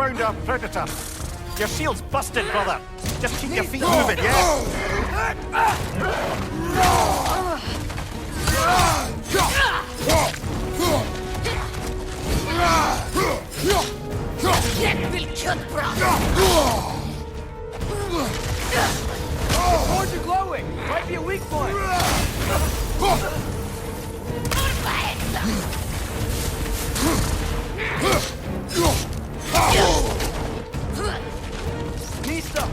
found our predator. Your shield's busted, brother. Just keep your feet moving, yeah? Boards are glowing. Might be a weak point. Listo.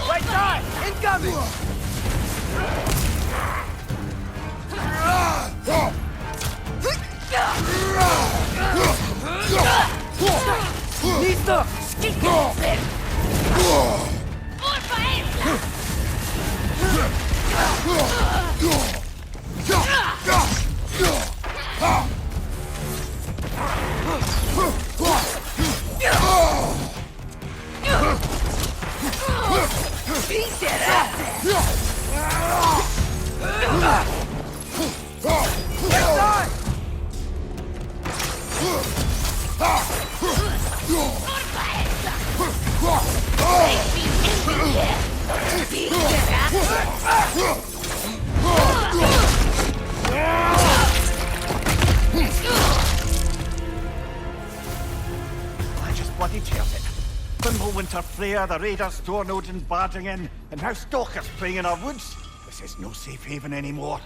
Right side! Incoming! Listo! I just bloody chaired it. Winter Freya, the raiders, Stornodin barging in, and now stalkers preying in our woods. This is no safe haven anymore.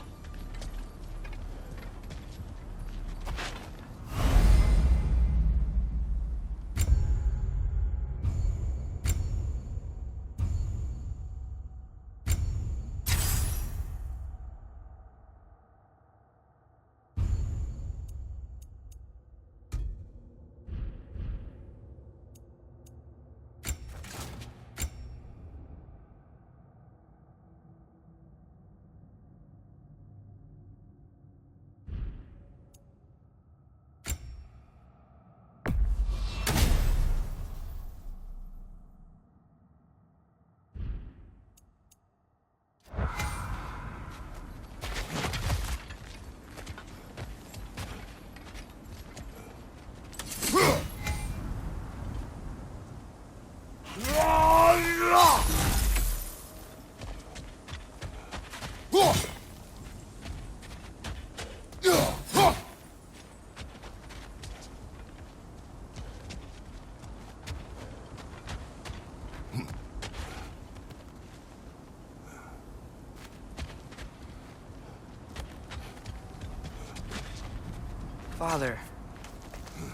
Father,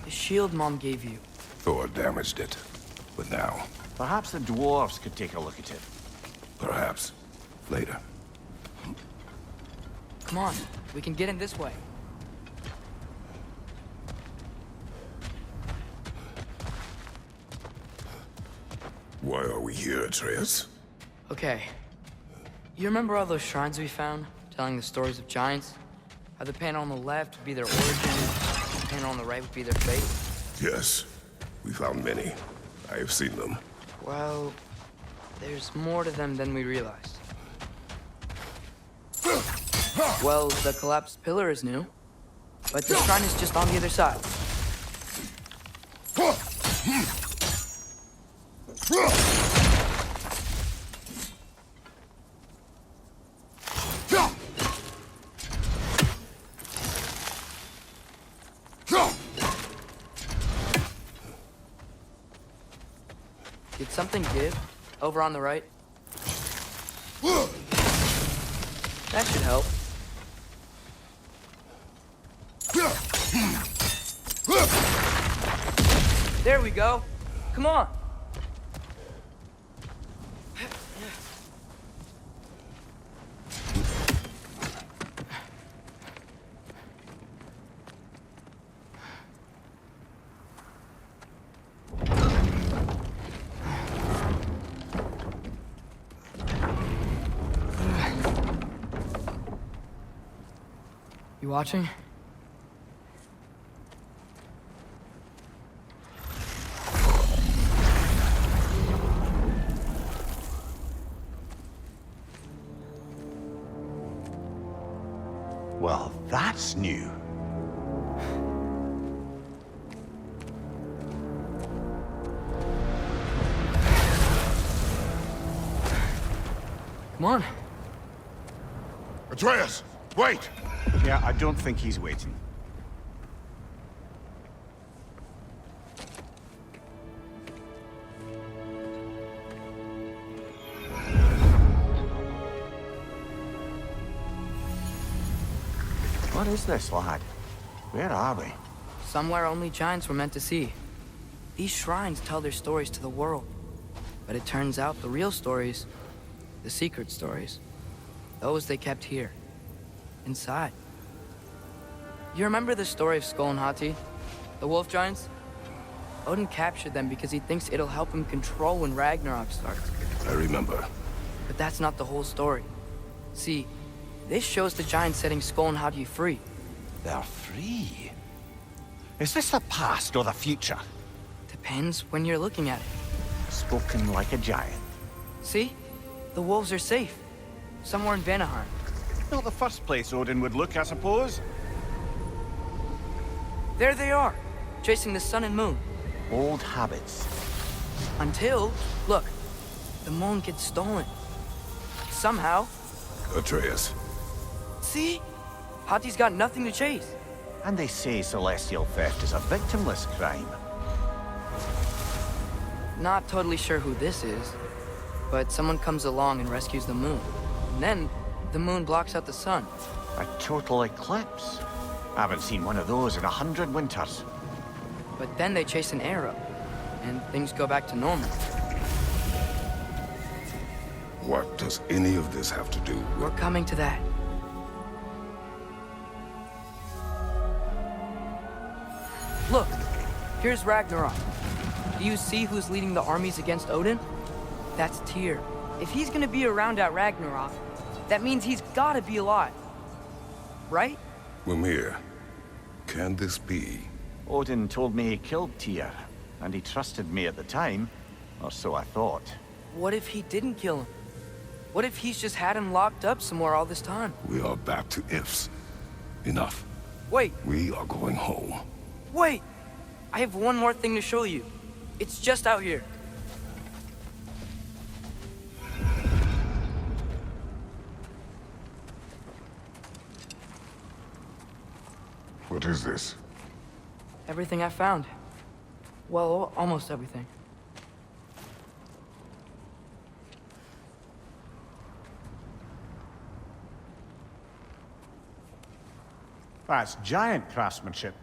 the shield Mom gave you. Thor damaged it. But now, Perhaps the dwarves could take a look at it. perhaps, later. Come on, we can get in this way. Why are we here, Atreus? Okay. You remember all those shrines we found, telling the stories of giants? How the panel on the left would be their origin, the panel on the right would be their fate? Yes. We found many. I have seen them. Well, there's more to them than we realized. Well, the collapsed pillar is new, but the shrine is just on the other side. Did something give? Over on the right? That should help. There we go. Come on. You watching? Well, that's new. Come on. Atreus, wait! Yeah, I don't think he's waiting. What is this, lad? Where are we? Somewhere only giants were meant to see. These shrines tell their stories to the world. But it turns out the real stories, the secret stories, those they kept here, inside. You remember the story of Skull and Hati, the wolf giants? Odin captured them because he thinks it'll help him control when Ragnarok starts. I remember. But that's not the whole story. See, this shows the giants setting Skull and Hati free. They're free. Is this the past or the future? Depends when you're looking at it. Spoken like a giant. See? The wolves are safe. Somewhere in Vanaheim. Not the first place Odin would look, I suppose. There they are, chasing the sun and moon. Old habits. Until, look, the moon gets stolen. Somehow. Atreus. See? Hati's got nothing to chase. And they say celestial theft is a victimless crime. Not totally sure who this is, but someone comes along and rescues the moon. And then, the moon blocks out the sun. A total eclipse. I haven't seen one of those in 100 winters. But then they chase an arrow, and things go back to normal. What does any of this have to do with... We're coming to that. Look, here's Ragnarok. Do you see who's leading the armies against Odin? That's Tyr. If he's gonna be around at Ragnarok, that means he's gotta be alive. Right? Mimir, can this be? Odin told me he killed Tyr, and he trusted me at the time, or so I thought. What if he didn't kill him? What if he's just had him locked up somewhere all this time? We are back to ifs. Enough. Wait, We are going home. wait! I have one more thing to show you. It's just out here. What is this? Everything I found. Well, almost everything. That's giant craftsmanship.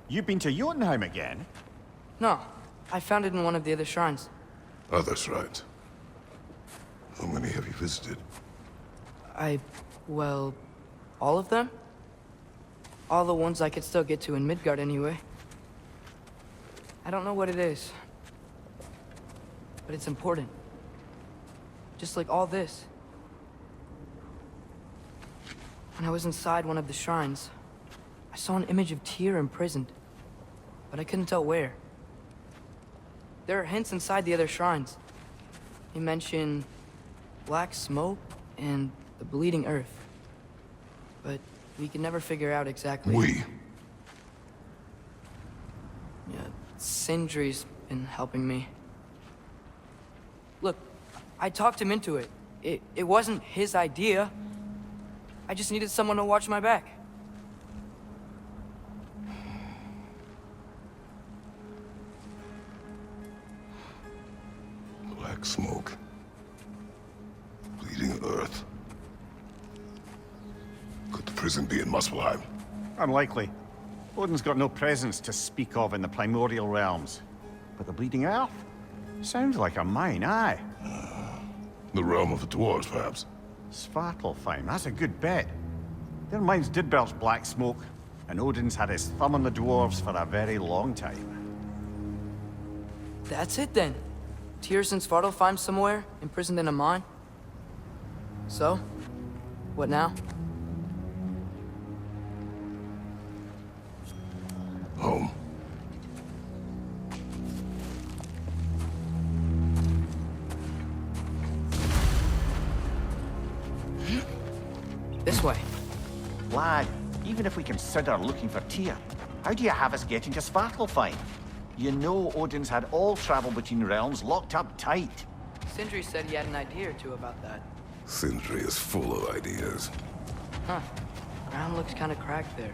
You've been to Jotunheim again? No, I found it in one of the other shrines. Other shrines. How many have you visited? Well, all of them? All the ones I could still get to in Midgard anyway. I don't know what it is, but it's important. Just like all this. When I was inside one of the shrines, I saw an image of Tyr imprisoned, but I couldn't tell where. There are hints inside the other shrines. They mention black smoke and the bleeding earth. But we can never figure out exactly... We. Yeah, Sindri's been helping me. Look, I talked him into it. It wasn't his idea. I just needed someone to watch my back. Black smoke. Bleeding earth. Could the prison be in Muspelheim? Unlikely. Odin's got no presence to speak of in the primordial realms. But the Bleeding Earth? Sounds like a mine, aye. The realm of the dwarves, perhaps. Svartalfheim, that's a good bet. Their mines did belch black smoke, and Odin's had his thumb on the dwarves for a very long time. That's it then. Tyr's in Svartalfheim somewhere, imprisoned in a mine. So, what now? This way. Lad, even if we consider looking for Tyr, how do you have us getting to Svartalfheim? You know Odin's had all travel between realms locked up tight. Sindri said he had an idea or two about that. Sindri is full of ideas. Huh. Ground looks kind of cracked there.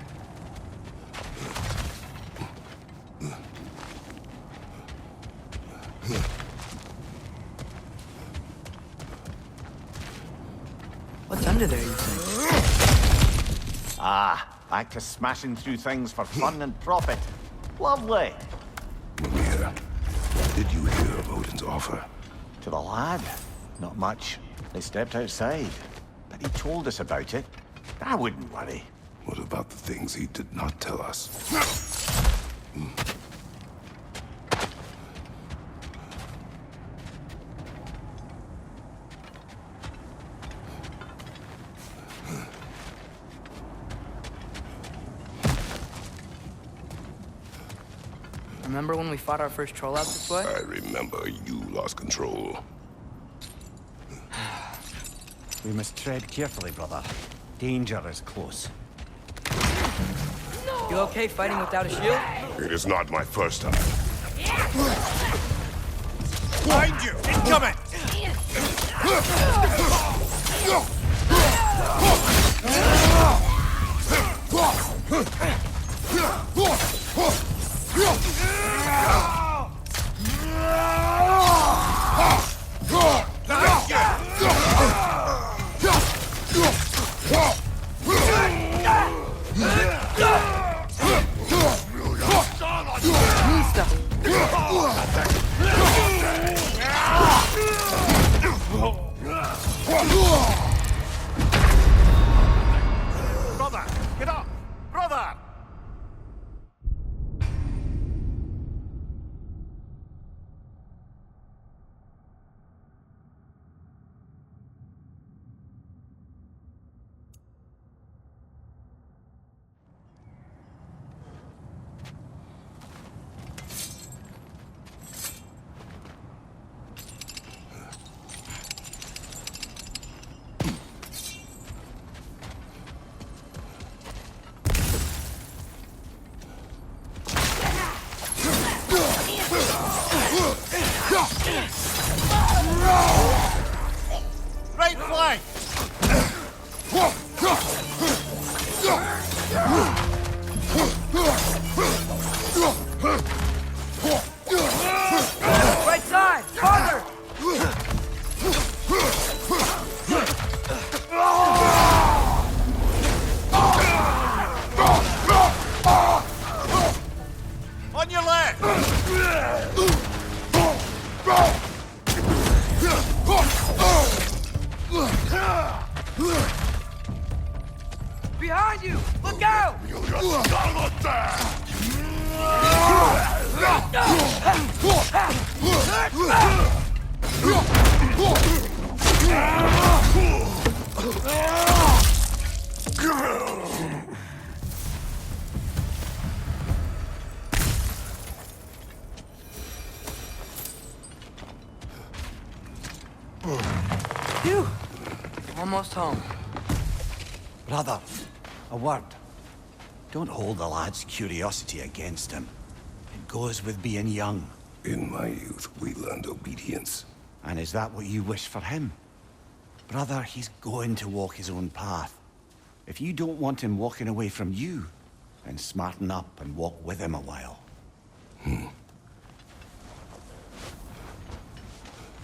What's under there, you think? Ah, back to smashing through things for fun and profit. Lovely. Mimir, did you hear of Odin's offer? To the lad? Not much. They stepped outside. But he told us about it. I wouldn't worry. What about the things he did not tell us? Remember when we fought our first troll out this way? I remember you lost control. We must tread carefully, brother. Danger is close. You okay fighting without a shield? It is not my first time. Behind you! Incoming! Brother! Get up! Brother! Right flank! Right side! Farther! On your left! Behind you! Look out! Phew! Almost home. Brother, a word. Don't hold the lad's curiosity against him. It goes with being young. In my youth, we learned obedience. And is that what you wish for him? Brother, he's going to walk his own path. If you don't want him walking away from you, then smarten up and walk with him a while.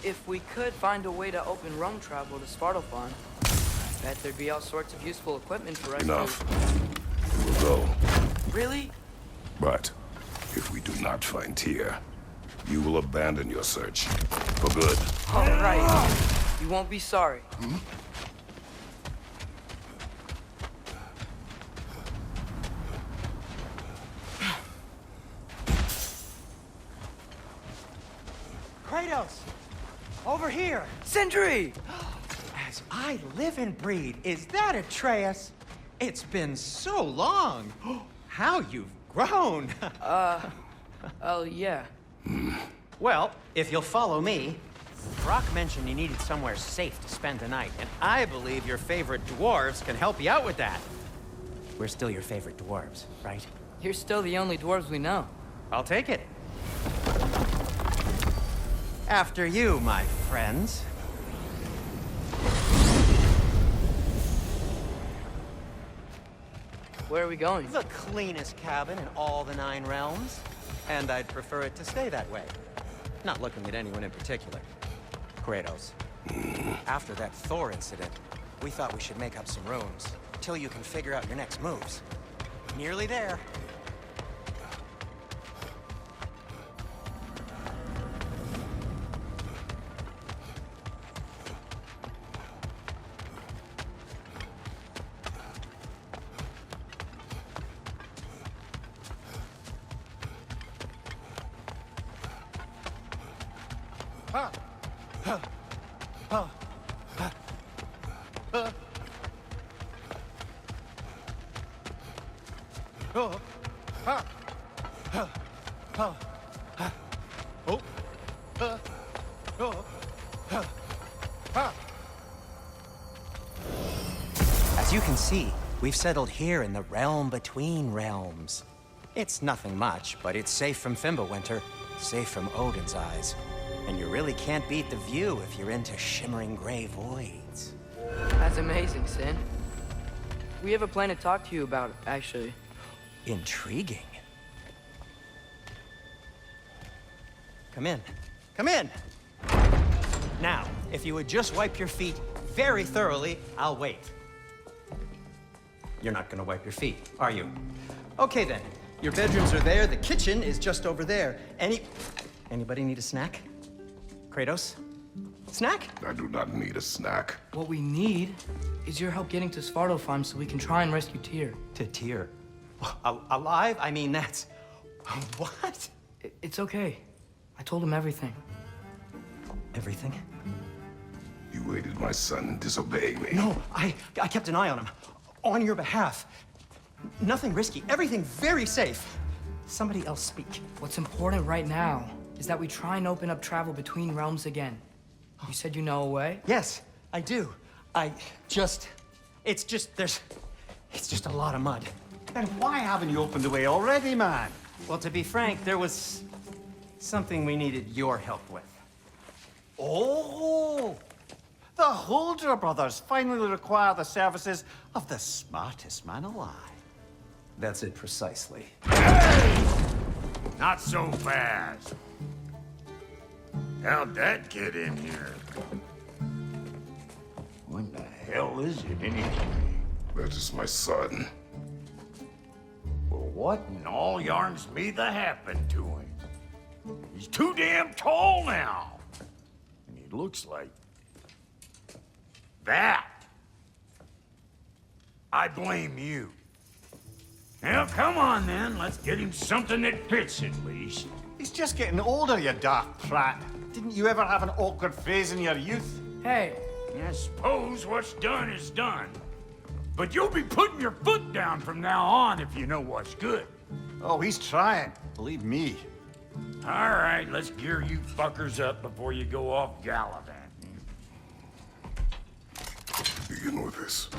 If we could find a way to open roam travel to Svartalfheim, bet there'd be all sorts of useful equipment for us. Enough. We'll go. Really? But if we do not find Tyr, you will abandon your search. For good. All right. You won't be sorry. Kratos! Over here! Sindri! As I live and breathe, is that Atreus? It's been so long! How you've grown! Oh, yeah. Well, if you'll follow me, Brock mentioned you needed somewhere safe to spend the night, and I believe your favorite dwarves can help you out with that. We're still your favorite dwarves, right? You're still the only dwarves we know. I'll take it. After you, my friends. Where are we going? The cleanest cabin in all the 9 realms. And I'd prefer it to stay that way. Not looking at anyone in particular. Kratos. After that Thor incident, we thought we should make up some rooms. Till you can figure out your next moves. Nearly there. As you can see, we've settled here in the realm between realms. It's nothing much, but it's safe from Fimbulwinter, safe from Odin's eyes. And you really can't beat the view if you're into shimmering gray voids. That's amazing, Sin. We have a plan to talk to you about, actually. Intriguing. Come in. Come in! Now, if you would just wipe your feet very thoroughly, I'll wait. You're not gonna wipe your feet, are you? Okay then. Your bedrooms are there, the kitchen is just over there. Anybody need a snack? Kratos? Snack? I do not need a snack. What we need is your help getting to Svartalfheim so we can try and rescue Tyr. To Tyr. Alive? I mean, that's... What? It's okay. I told him everything. Everything? You aided my son in disobeying me. No, I kept an eye on him. On your behalf. Nothing risky. Everything very safe. Somebody else speak. What's important right now is that we try and open up travel between realms again. You said you know a way? Yes, I do. It's just a lot of mud. Then why haven't you opened the way already, man? Well, to be frank, there was something we needed your help with. Oh! The Holder brothers finally require the services of the smartest man alive. That's it precisely. Not so fast. How'd that get in here? When the hell is it anyway? That is my son. Well, what in all yarns me that happened to him? He's too damn tall now. And he looks like... that. I blame you. Now, come on then. Let's get him something that fits at least. He's just getting older, you daft prat. Didn't you ever have an awkward phase in your youth? Hey, I suppose what's done is done. But you'll be putting your foot down from now on if you know what's good. Oh, he's trying. Believe me. All right, let's gear you fuckers up before you go off gallivanting. Begin with this.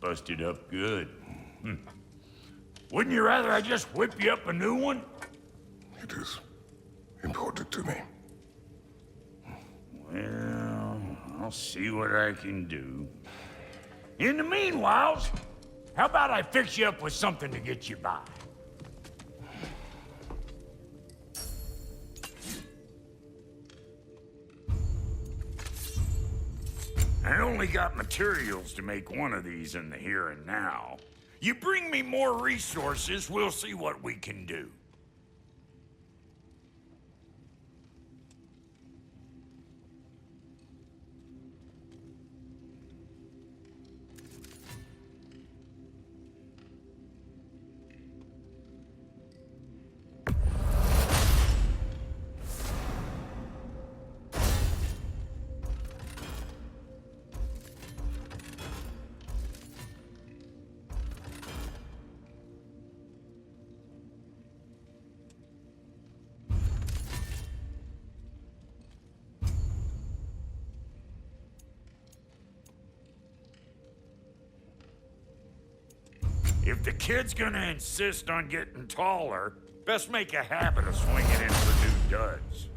Busted up good. Wouldn't you rather I just whip you up a new one? It is important to me. Well, I'll see what I can do. In the meanwhile, how about I fix you up with something to get you by? I only got materials to make one of these in the here and now. You bring me more resources, we'll see what we can do. If the kid's gonna insist on getting taller, best make a habit of swinging in for new duds.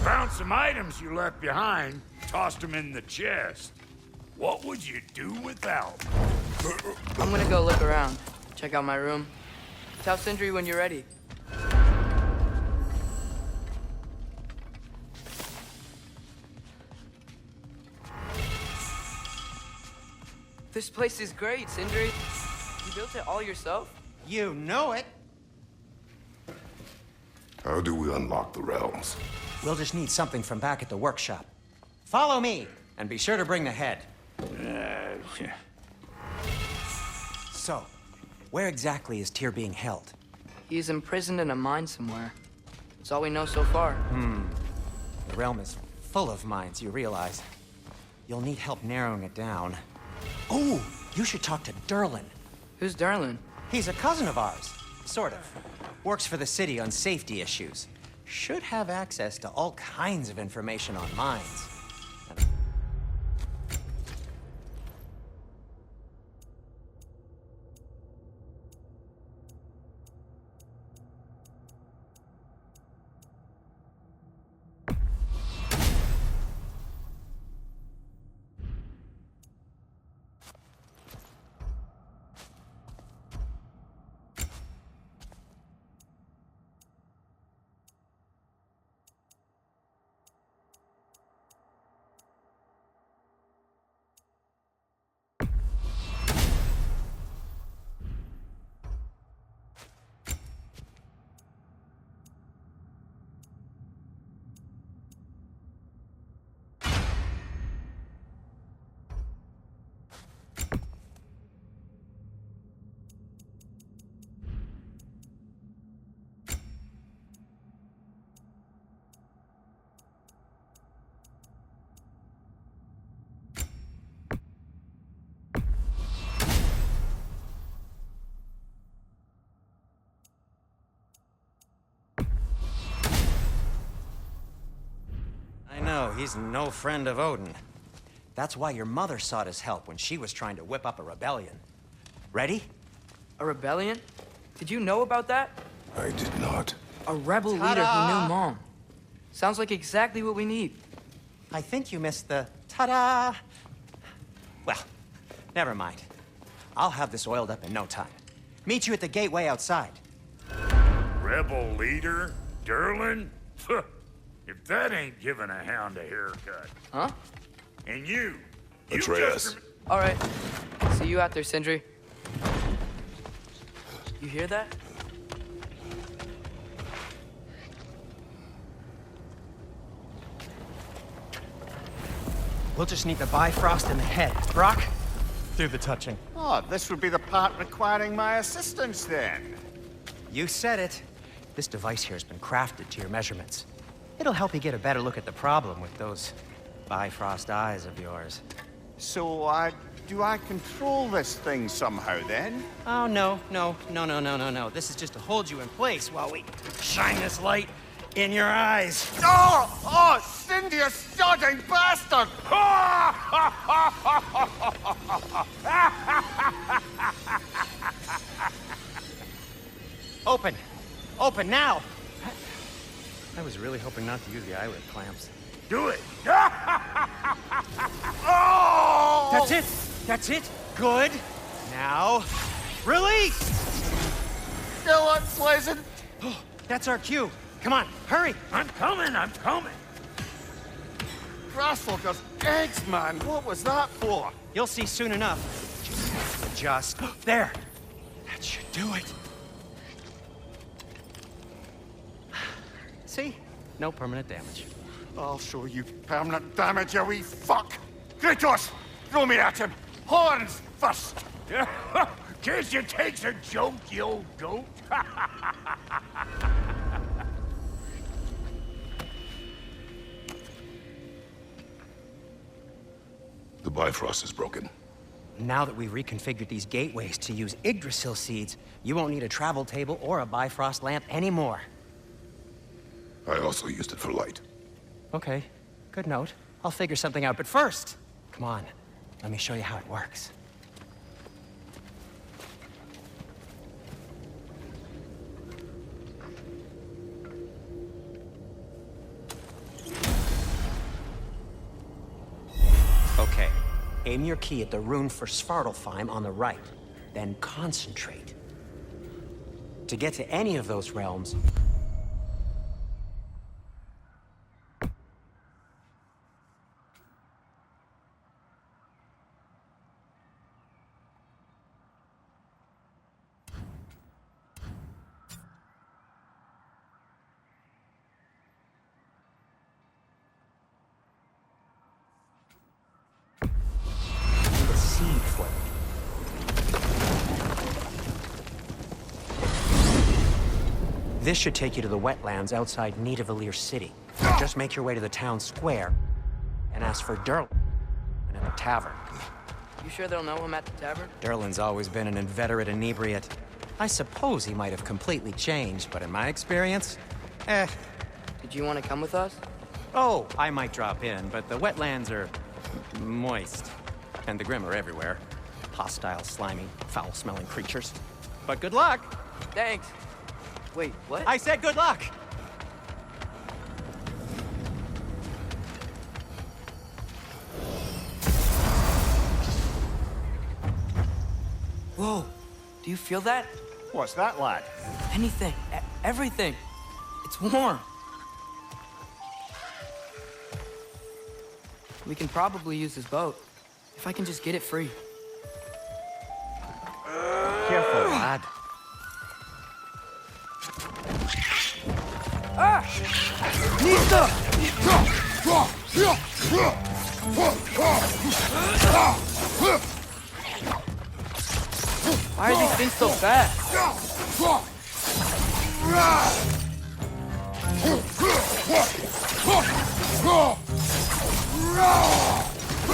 Found some items you left behind, tossed them in the chest. What would you do without them? I'm gonna go look around. Check out my room. Tell Sindri when you're ready. This place is great, Sindri. You built it all yourself? You know it. How do we unlock the realms? We'll just need something from back at the workshop. Follow me, and be sure to bring the head. So, where exactly is Tyr being held? He's imprisoned in a mine somewhere. That's all we know so far. The realm is full of mines, you realize. You'll need help narrowing it down. Oh, you should talk to Durlin. Who's Durlin? He's a cousin of ours, sort of. Works for the city on safety issues. Should have access to all kinds of information on mines. No, he's no friend of Odin. That's why your mother sought his help when she was trying to whip up a rebellion. Ready? A rebellion? Did you know about that? I did not. A rebel leader who knew Mom. Sounds like exactly what we need. I think you missed the ta-da. Well, never mind. I'll have this oiled up in no time. Meet you at the gateway outside. Rebel leader? Durlin? If that ain't giving a hound a haircut. Huh? And you Atreus. All right. See you out there, Sindri. You hear that? We'll just need the Bifrost in the head. Brock, do the touching. Oh, this would be the part requiring my assistance then. You said it. This device here has been crafted to your measurements. It'll help you get a better look at the problem with those Bifrost eyes of yours. So, do I control this thing somehow then? Oh, no. This is just to hold you in place while we shine this light in your eyes. Oh, Cindy, you sodding bastard! Open now! I was really hoping not to use the eyelid clamps. do it. Oh! That's it! Good! Now, release! Still unpleasant. That's our cue. Come on, hurry! I'm coming. Grasshopper's eggs, man. What was that for? You'll see soon enough. Just there. That should do it. See? No permanent damage. I'll show you permanent damage, you wee fuck. Kratos, throw me at him. Horns first. Guess you takes a joke, you old goat. The Bifrost is broken. Now that we've reconfigured these gateways to use Yggdrasil seeds, you won't need a travel table or a Bifrost lamp anymore. I also used it for light. Okay, good note. I'll figure something out, but first, come on, let me show you how it works. Okay, aim your key at the rune for Svartalfheim on the right, then concentrate. To get to any of those realms, for it. This should take you to the wetlands outside Nidavellir City. Just make your way to the town square and ask for Derlin at the tavern. You sure they'll know him at the tavern? Derlin's always been an inveterate inebriate. I suppose he might have completely changed, but in my experience, Did you want to come with us? Oh, I might drop in, but the wetlands are moist. And the Grim are everywhere. Hostile, slimy, foul-smelling creatures. But good luck! Thanks. Wait, what? I said good luck! Whoa, do you feel that? What's that, lad? Anything, everything. It's warm. We can probably use this boat, if I can just get it free. Careful, lad. Ah! Nista! Why are these things so fast? To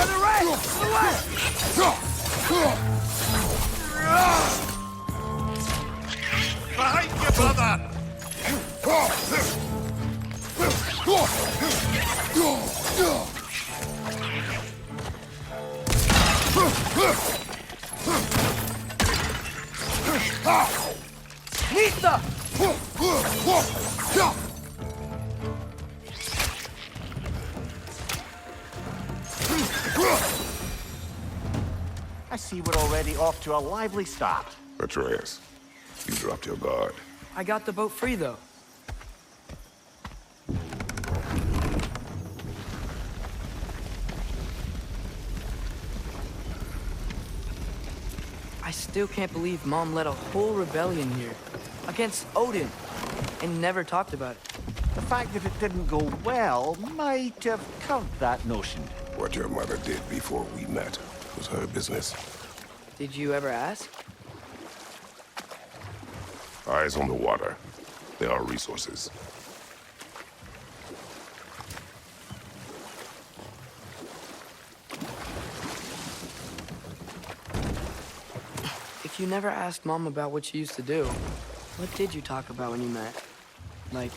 the right! To the left! Behind you, brother! Nista! I see we're already off to a lively start. Atreus, you dropped your guard. I got the boat free, though. I still can't believe Mom led a whole rebellion here. Against Odin. And never talked about it. The fact that it didn't go well might have curbed that notion. What your mother did before we met was her business. Did you ever ask? Eyes on the water. There are resources. If you never asked Mom about what she used to do, what did you talk about when you met? Like,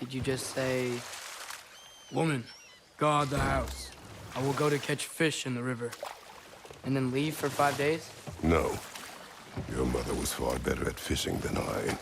did you just say, "Woman, guard the house. I will go to catch fish in the river," and then leave for 5 days? No. Your mother was far better at fishing than I.